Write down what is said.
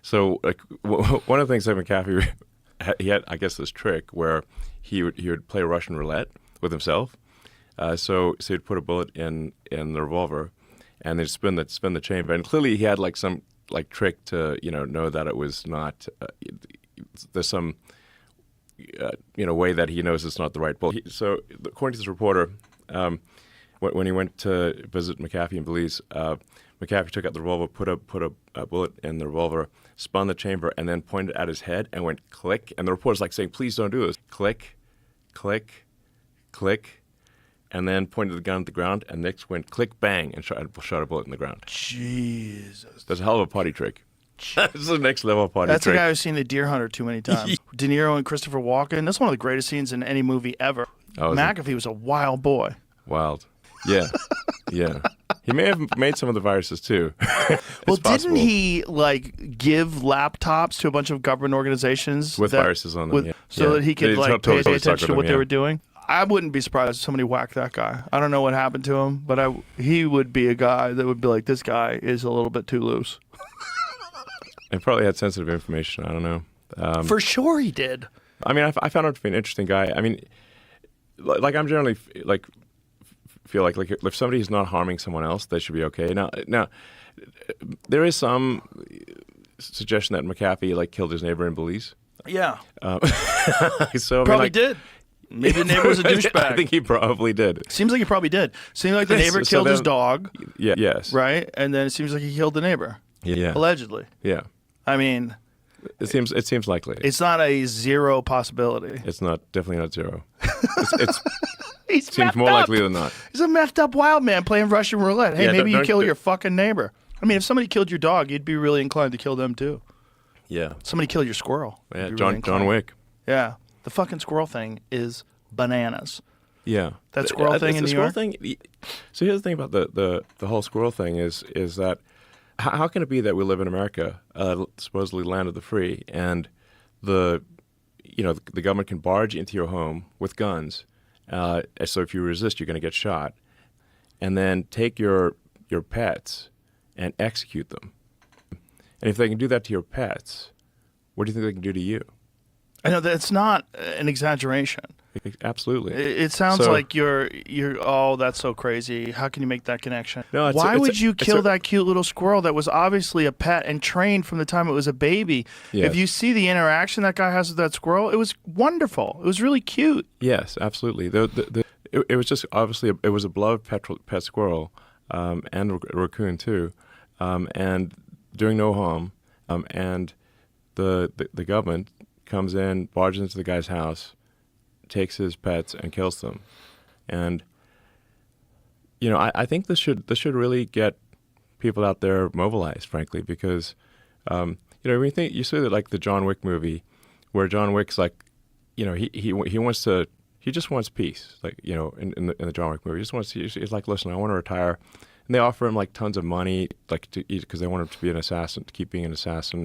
So like one of the things that McAfee he had, I guess, this trick where he would play Russian roulette with himself. So he'd put a bullet in the revolver, and they'd spin the chamber. And clearly he had like some like trick to know that it was not. There's some way that he knows it's not the right bullet. So according to this reporter, when he went to visit McAfee in Belize, McAfee took out the revolver, put a bullet in the revolver, spun the chamber, and then pointed at his head and went click. And the reporter's like saying, "Please don't do this." Click, click, click, and then pointed the gun at the ground. And next went click, bang, and shot a bullet in the ground. Jesus, that's a hell of a party trick. That's the next level party trick. That's the guy who's seen The Deer Hunter too many times. De Niro and Christopher Walken. That's one of the greatest scenes in any movie ever. McAfee was a wild boy. Wild. Yeah. Yeah. He may have made some of the viruses too. Well, didn't he like give laptops to a bunch of government organizations with viruses on them, so that he could like pay attention to what they were doing? I wouldn't be surprised if somebody whacked that guy. I don't know what happened to him, but he would be a guy that would be like, this guy is a little bit too loose. And probably had sensitive information. I don't know. For sure he did. I mean, I found him to be an interesting guy. I mean, like I'm generally like feel like if somebody is not harming someone else, they should be okay. Now, there is some suggestion that McAfee like killed his neighbor in Belize. Yeah. So probably did. Maybe the neighbor was a douchebag. I think he probably did. Seems like he probably did. Seems like the neighbor killed his dog. Yeah. Yes. Right, and then it seems like he killed the neighbor. Yeah. Allegedly. Yeah. I mean, it seems likely. It's not a zero possibility. It's definitely not zero. He seems more likely than not. He's a messed up wild man playing Russian roulette. Hey, maybe you kill your fucking neighbor. I mean, if somebody killed your dog, you'd be really inclined to kill them too. Yeah. Somebody killed your squirrel. Yeah, John Wick. Yeah. The fucking squirrel thing is bananas. Yeah. That squirrel thing in New York? So here's the thing about the whole squirrel thing is that how can it be that we live in America, supposedly land of the free, and the government can barge into your home with guns, so if you resist, you're going to get shot, and then take your pets and execute them. And if they can do that to your pets, what do you think they can do to you? I know that's not an exaggeration. Absolutely. It sounds like you're. Oh, that's so crazy. How can you make that connection? No, why would you kill that cute little squirrel that was obviously a pet and trained from the time it was a baby? Yes. If you see the interaction that guy has with that squirrel, it was wonderful. It was really cute. Yes, absolutely. It was just obviously it was a beloved pet squirrel, and a raccoon too, and doing no harm, and the government comes in, barges into the guy's house, takes his pets and kills them. And I think this should really get people out there mobilized, frankly, because when you see that like the John Wick movie, where John Wick's like, he just wants peace, like in the John Wick movie, he's like, listen, I want to retire, and they offer him like tons of money, like because they want him to be an assassin, to keep being an assassin.